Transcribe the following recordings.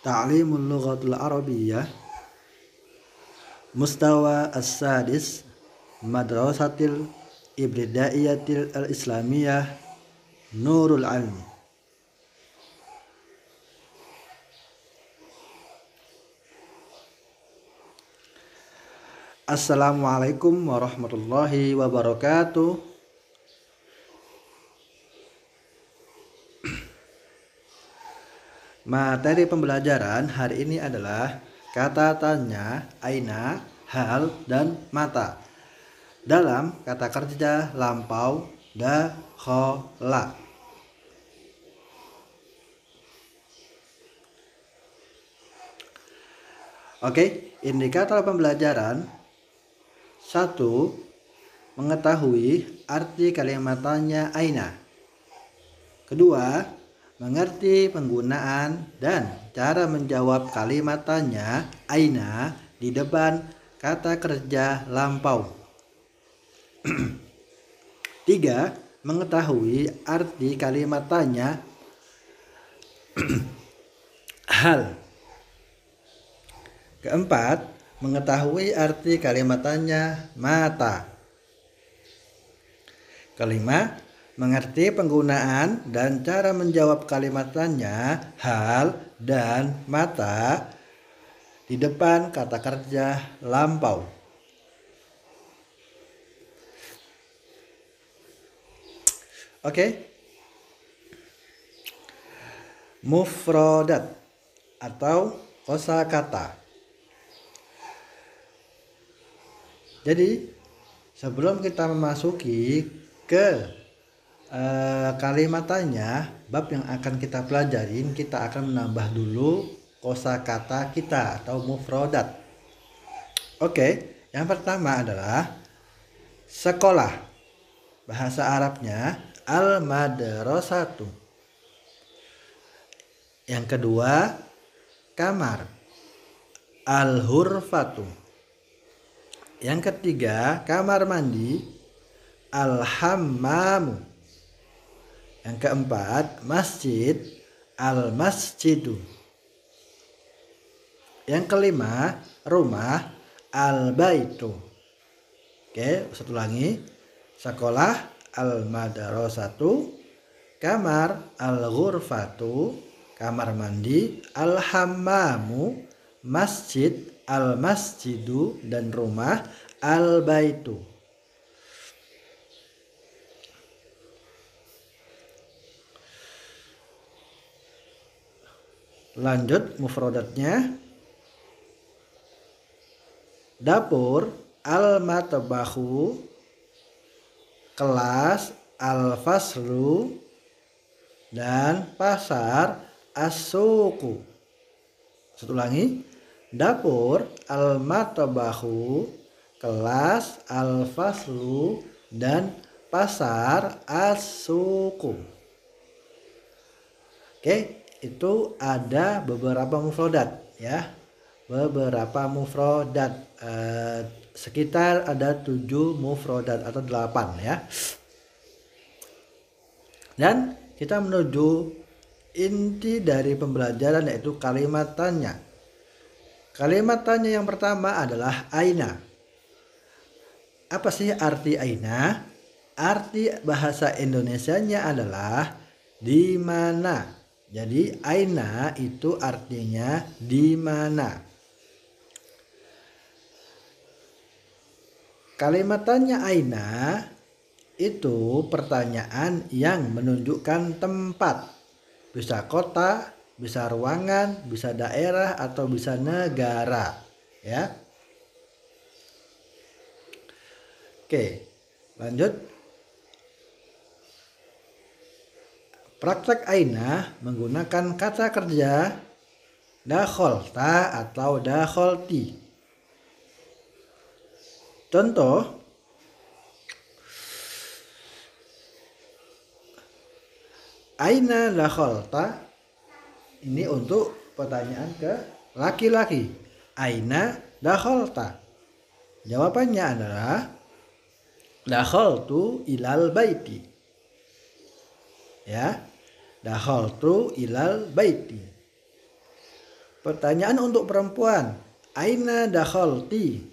Ta'limul Lughatul Arabiyyah Mustawa As-Sadis Madrasatil Ibtidaiyatil Al-Islamiyah Nurul Ilmi. Assalamualaikum warahmatullahi wabarakatuh. Materi pembelajaran hari ini adalah kata tanya, aina, hal, dan mata dalam kata kerja lampau dakhala. Oke, indikator pembelajaran 1. Mengetahui arti kalimat tanya aina. Kedua, mengerti penggunaan dan cara menjawab kalimat tanya aina di depan kata kerja lampau. 3. Mengetahui arti kalimat tanya hal. Keempat, mengetahui arti kalimat tanya mata. Kelima, mengerti penggunaan dan cara menjawab kalimat tanya hal dan mata di depan kata kerja lampau. Oke. Mufradat atau kosakata. Jadi sebelum kita memasuki ke kalimat tanya, bab yang akan kita pelajarin, kita akan menambah dulu kosakata kita atau mufradat. Oke, yang pertama adalah sekolah. Bahasa Arabnya al-madrasatu. Yang kedua, kamar, al-hurfatu. Yang ketiga, kamar mandi, al-hammamu. Yang keempat, masjid, al-masjidu. Yang kelima, rumah, al-baitu. Oke, satu lagi. Sekolah, al-madrasatu, kamar, al-ghurfatu, kamar mandi, al-hammamu, masjid, al-masjidu, dan rumah, al-baitu. Lanjut mufradatnya. Dapur, al-matbahu, kelas, al-faslu, dan pasar, as-suqu. Satu lagi. Dapur, al-matbahu, kelas, al-faslu, dan pasar, as-suqu. Oke, itu ada beberapa mufradat ya. Beberapa mufradat, sekitar ada 7 mufradat atau 8 ya. Dan kita menuju inti dari pembelajaran, yaitu kalimat tanya. Kalimat tanya yang pertama adalah aina. Apa sih arti aina? Arti bahasa Indonesianya adalah di mana. Jadi aina itu artinya di mana. Kalimat tanya aina itu pertanyaan yang menunjukkan tempat. Bisa kota, bisa ruangan, bisa daerah, atau bisa negara, ya. Oke, lanjut. Praktek aina menggunakan kata kerja dakhalta atau dakhalti. Contoh, aina dakhalta, ini untuk pertanyaan ke laki-laki. Aina dakhalta. Jawabannya adalah dakhaltu ilal baiti. Ya, dakhaltu ilal baiti. Pertanyaan untuk perempuan. Aina dakhalti?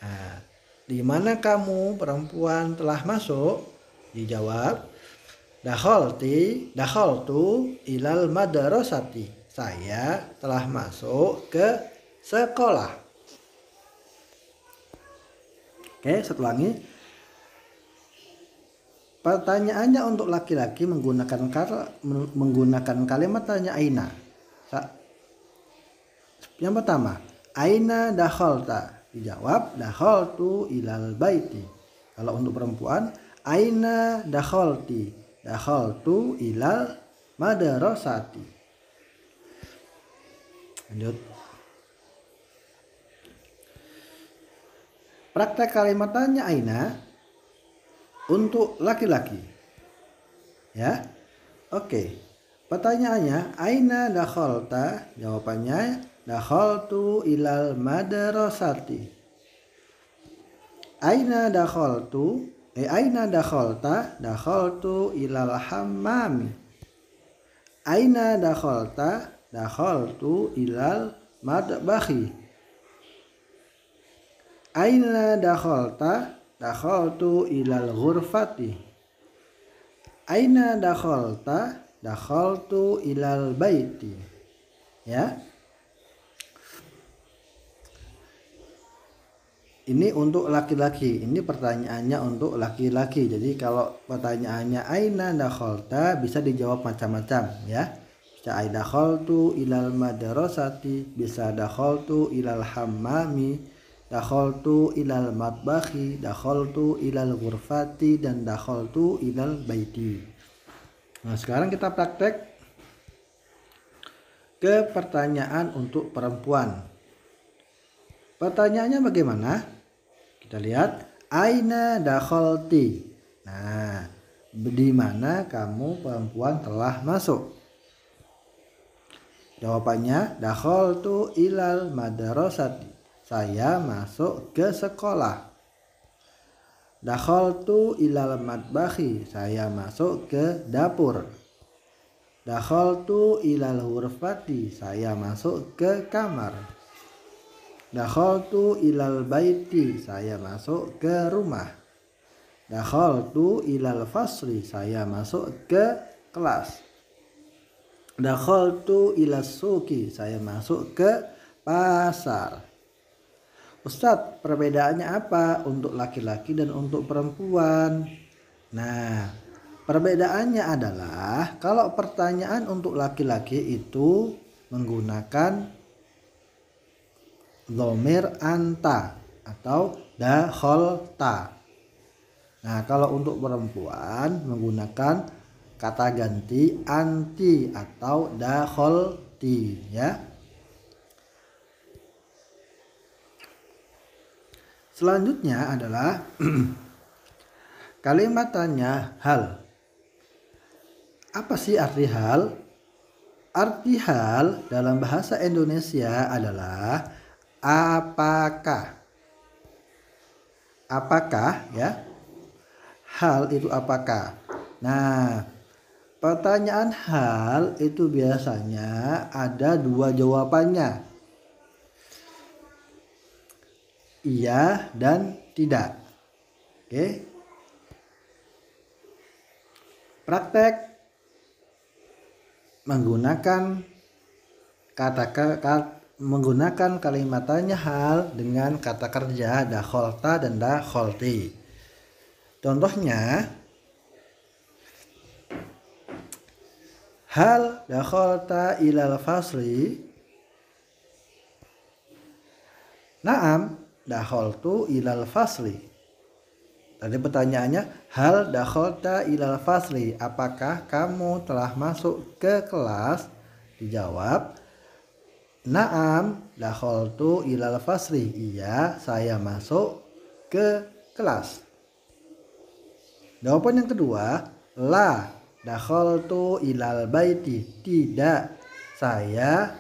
Nah, di mana kamu perempuan telah masuk? Dijawab, dakhaltu ilal madrasati. Saya telah masuk ke sekolah. Oke, satu lagi. Pertanyaannya untuk laki-laki menggunakan kalimat tanya aina. Yang pertama, aina dakhalta? Dijawab, dakhaltu ilal baiti. Kalau untuk perempuan, aina dakhalti? Dakhaltu ilal madrasati. Lanjut. Praktek kalimat tanya aina untuk laki-laki. Ya. Oke. Pertanyaannya, aina dakhalta? Jawabannya, dakhaltu ilal madrasati. Aina dakhaltu? Aina dakhalta? Dakhaltu ilal hammami. Aina dakhalta? Dakhaltu ilal madbahi. Aina dakhalta? Dakhaltu ilal ghurfati. Aina dakhalta? Dakhaltu ilal baiti. Ya. Ini untuk laki-laki. Ini pertanyaannya untuk laki-laki. Jadi kalau pertanyaannya aina dakhalta bisa dijawab macam-macam ya. Bisa dakhaltu ilal madrasati, bisa dakhaltu ilal hammami, dakhaltu ilal matbahi, dakhaltu ilal ghurfati, dan dakhaltu ilal baiti. Nah, sekarang kita praktek ke pertanyaan untuk perempuan. Pertanyaannya bagaimana? Kita lihat, aina dakhalti? Nah, di mana kamu perempuan telah masuk? Jawabannya, dakhaltu ilal madrasati. Saya masuk ke sekolah. Dakhaltu ilal matbahi. Saya masuk ke dapur. Dakhaltu ilal ghurfati. Saya masuk ke kamar. Dakhaltu ilal baiti. Saya masuk ke rumah. Dakhaltu ilal fasli. Saya masuk ke kelas. Dakhaltu ilas suqi. Saya masuk ke pasar. Ustadz, perbedaannya apa untuk laki-laki dan untuk perempuan? Nah, perbedaannya adalah kalau pertanyaan untuk laki-laki itu menggunakan dhamir anta atau dakhalta. Nah, kalau untuk perempuan menggunakan kata ganti anti atau dakhalti ya. Selanjutnya adalah kalimat tanya hal. Apa sih arti hal? Arti hal dalam bahasa Indonesia adalah apakah. Apakah ya? Hal itu apakah? Nah, pertanyaan hal itu biasanya ada dua jawabannya. Iya dan tidak. Oke. Praktek menggunakan menggunakan kalimat tanya hal dengan kata kerja dakhalta dan dakhalti. Contohnya, hal dakhalta ilal fasli? Naam, dakhaltu ilal fasli. Tadi pertanyaannya, hal dakhalta ilal fasli? Apakah kamu telah masuk ke kelas? Dijawab, naam, dakhaltu ilal fasli. Iya, saya masuk ke kelas. Jawaban yang kedua, la dakhaltu ilal baiti. Tidak, saya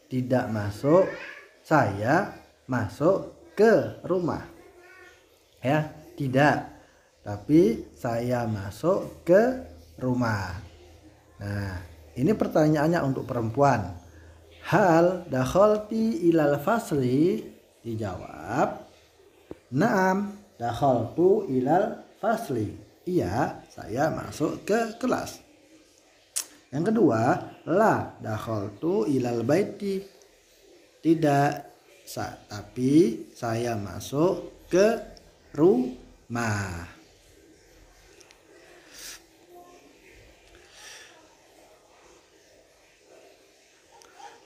tidak masuk. Saya masuk ke rumah. Ya, tidak. Tapi saya masuk ke rumah. Nah, ini pertanyaannya untuk perempuan. hal dakhalti ilal fasli? Dijawab, na'am dakhaltu ilal fasli. Iya, saya masuk ke kelas. Yang kedua, la dakhaltu ilal baiti. Tidak, tapi saya masuk ke rumah.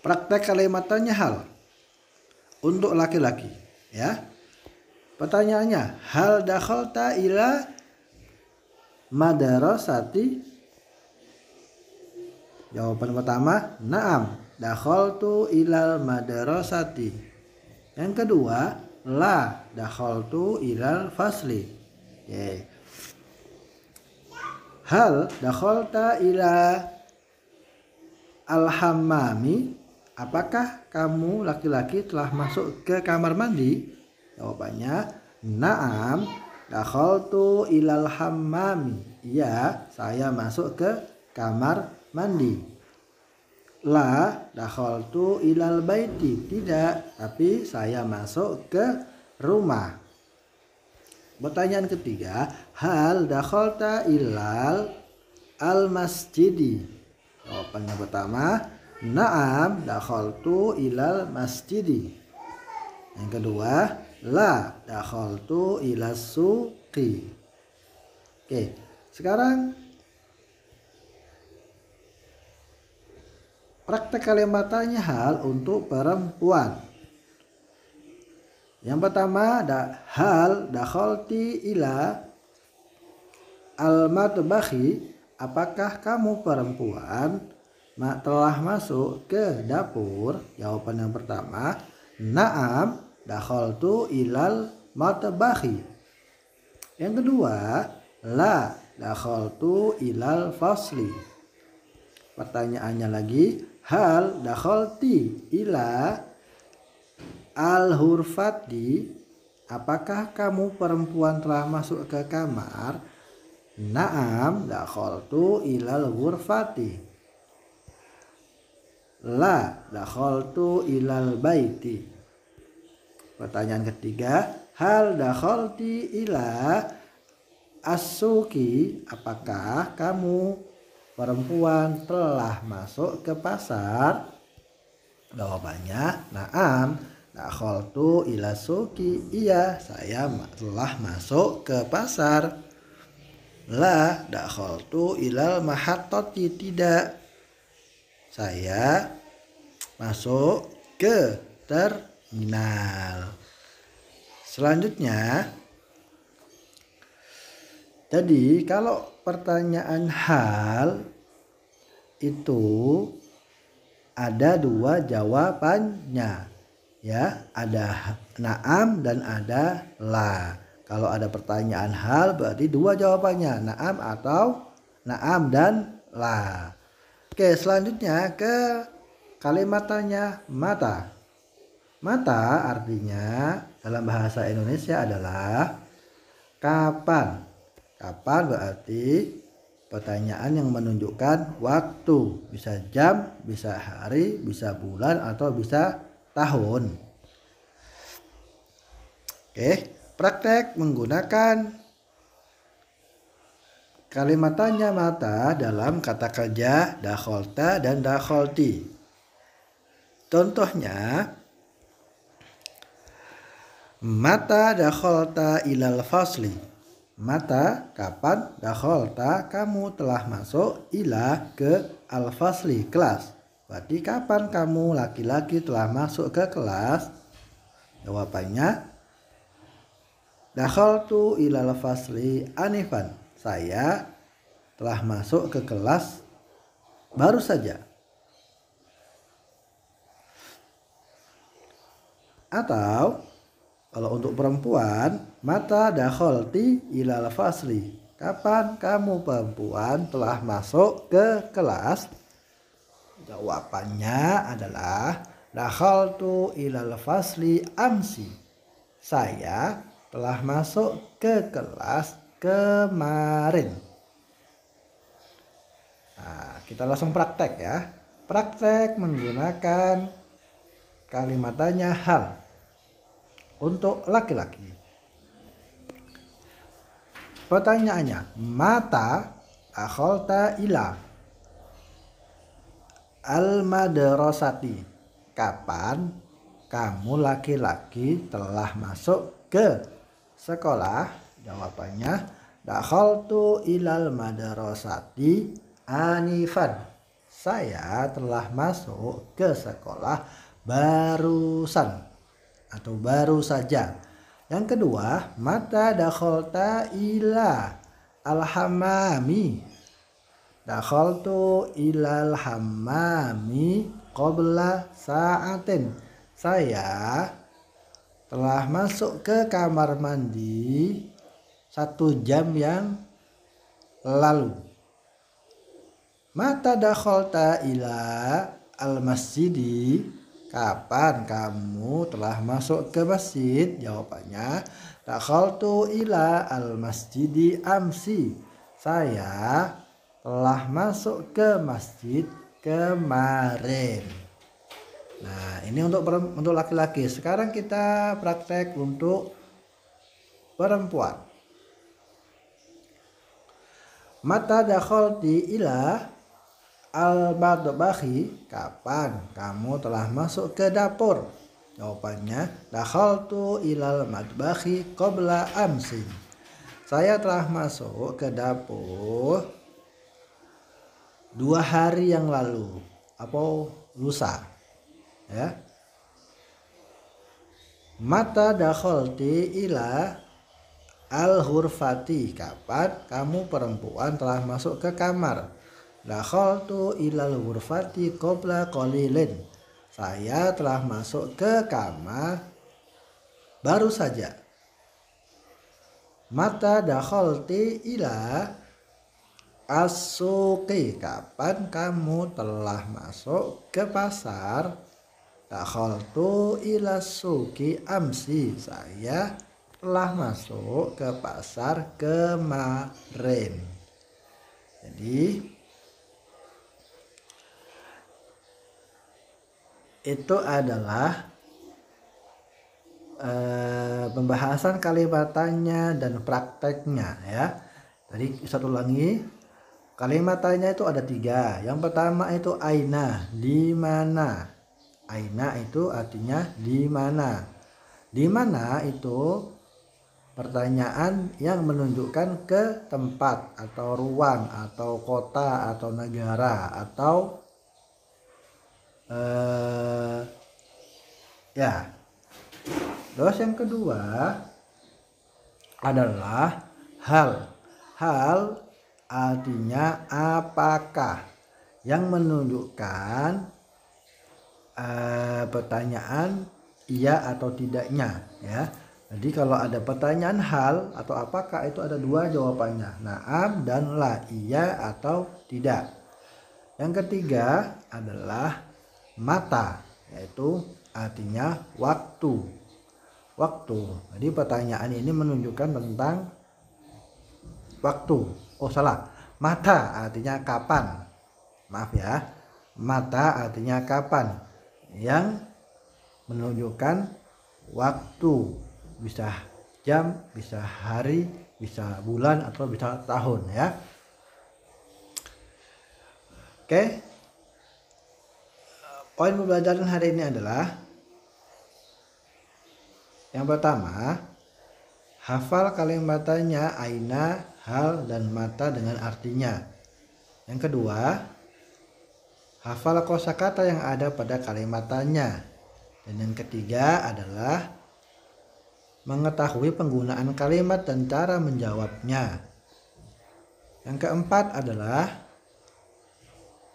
Praktek kalimatannya hal untuk laki-laki, ya. Pertanyaannya, hal dakhalta ila madrasati? Jawaban pertama, na'am dakhaltu ilal madrasati. Yang kedua, la dakhaltu ilal fasli. Oke. Hal dakhalta ila al-hammami? Apakah kamu laki-laki telah masuk ke kamar mandi? Jawabannya, na'am dakhaltu ilal hammami. Iya, saya masuk ke kamar mandi. La dakhaltu ilal baiti. Tidak, tapi saya masuk ke rumah. Pertanyaan ketiga, hal dakhalta ilal al masjidi? Jawabannya pertama, na'am dakhaltu ilal masjidi. Yang kedua, la dakhaltu ilas suqi. Oke, sekarang praktek kalimatnya hal untuk perempuan. Yang pertama, hal dakhalti ila al matbakhi? Apakah kamu perempuan telah masuk ke dapur? Jawaban yang pertama, na'am dakhaltu ilal matbakhi. Yang kedua, la dakhaltu ilal fasli. Pertanyaannya lagi, hal dakhalti ila al hurfati? Apakah kamu perempuan telah masuk ke kamar? Na'am dakhaltu ilal ghurfati. La dakhaltu ilal baiti. Pertanyaan ketiga, hal dakhalti ila as-suqi? Apakah kamu perempuan telah masuk ke pasar? Jawabannya, na'am dakhaltu ila suqi. Iya, saya telah masuk ke pasar. La dakhaltu ilal mahattati. Tidak, saya masuk ke terminal. Selanjutnya, jadi kalau pertanyaan hal itu ada dua jawabannya, ya, ada na'am dan ada la. Kalau ada pertanyaan hal berarti dua jawabannya, na'am atau na'am dan la. Oke, selanjutnya ke kalimatnya mata. Mata artinya dalam bahasa Indonesia adalah kapan. Kapan berarti pertanyaan yang menunjukkan waktu, bisa jam, bisa hari, bisa bulan, atau bisa tahun. Oke, praktek menggunakan kalimatnya mata dalam kata kerja dakhalta dan dakhalti. Contohnya, mata dakhalta ilal fasli? Mata, kapan? Dakhalta, kamu telah masuk, ila, ke al fasli, kelas. Berarti kapan kamu laki-laki telah masuk ke kelas? Jawabannya, dakhaltu ilal fasli anifan. Saya telah masuk ke kelas baru saja. Atau kalau untuk perempuan, mata dakhalti ilal fasli? Kapan kamu perempuan telah masuk ke kelas? Jawabannya adalah dakhaltu ilal fasli amsi. Saya telah masuk ke kelas kemarin. Nah, kita langsung praktek ya. Praktek menggunakan kalimat tanya hal untuk laki-laki. Pertanyaannya, mata dakhalta ila al-madrasati? Kapan kamu laki-laki telah masuk ke sekolah? Jawabannya, dakhaltu ilal madrasati anifan. Saya telah masuk ke sekolah barusan atau baru saja. Yang kedua, mata dakhalta ila al-hammami? Dakhaltu ilal hammami qabla sa'atin. Saya telah masuk ke kamar mandi 1 jam yang lalu. Mata dakhalta ila al-masjidi? Kapan kamu telah masuk ke masjid? Jawabannya, dakhaltu ila al-masjidi amsi. Saya telah masuk ke masjid kemarin. Nah, ini untuk laki-laki. Sekarang kita praktek untuk perempuan. Mata dakhalti ila al-madbahi? Kapan kamu telah masuk ke dapur? Jawabannya, dakhaltu ilal madbahi qabla amsi. Saya telah masuk ke dapur 2 hari yang lalu atau lusa, ya. Mata dakhalti ila al-hurfati? Kapan kamu perempuan telah masuk ke kamar? Dakhaltu ilal hurfati qabla qalilin. Saya telah masuk ke kamar baru saja. Mata dakhalti ila as-suqi? Kapan kamu telah masuk ke pasar? Dakhaltu ila suqi amsi. Saya telah masuk ke pasar kemarin. Jadi itu adalah pembahasan kalimat tanya dan prakteknya, ya. Tadi satu lagi, kalimat tanya itu ada 3. Yang pertama itu aina, di mana. Aina itu artinya di mana. Di mana itu pertanyaan yang menunjukkan ke tempat atau ruang atau kota atau negara atau ya. Terus yang kedua adalah hal. Hal artinya apakah, yang menunjukkan pertanyaan iya atau tidaknya, ya. Jadi kalau ada pertanyaan hal atau apakah itu ada 2 jawabannya, na'am dan la, iya atau tidak. Yang ketiga adalah mata, yaitu artinya waktu. Waktu. Jadi pertanyaan ini menunjukkan tentang waktu. Oh salah. Mata artinya kapan. Maaf ya. Mata artinya kapan. Yang menunjukkan waktu. Bisa jam, bisa hari, bisa bulan atau bisa tahun, ya. Oke. Poin pembelajaran hari ini adalah yang pertama, hafal kalimat tanya aina, hal, dan mata dengan artinya. Yang kedua, hafal kosakata yang ada pada kalimat tanya. Dan yang ketiga adalah mengetahui penggunaan kalimat dan cara menjawabnya. Yang keempat adalah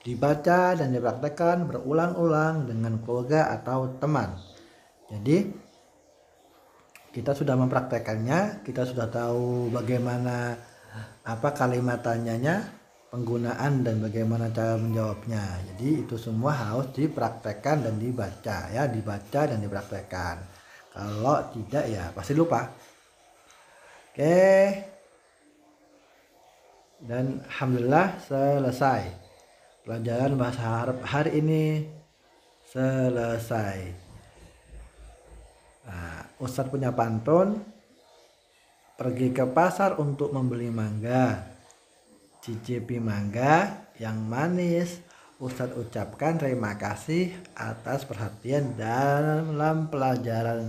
dibaca dan dipraktekkan berulang-ulang dengan keluarga atau teman. Jadi kita sudah mempraktekannya, kita sudah tahu bagaimana kalimat tanyanya, penggunaan dan bagaimana cara menjawabnya. Jadi itu semua harus dipraktekkan dan dibaca, ya, dibaca dan dipraktekkan. Kalau tidak ya pasti lupa. Oke. Dan alhamdulillah selesai. Pelajaran bahasa Arab hari ini selesai. Nah, Ustadz punya pantun, pergi ke pasar untuk membeli mangga, cicipi mangga yang manis. Ustadz ucapkan terima kasih atas perhatian dalam belajar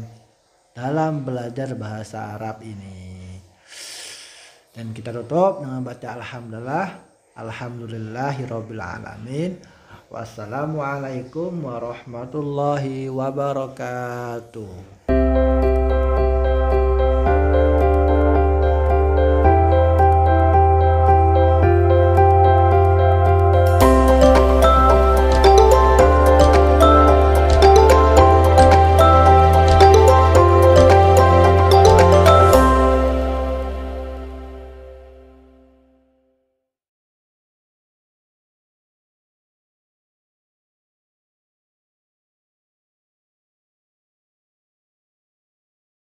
bahasa Arab ini. Dan kita tutup dengan baca alhamdulillahirabbil alamin. Wassalamualaikum warahmatullahi wabarakatuh.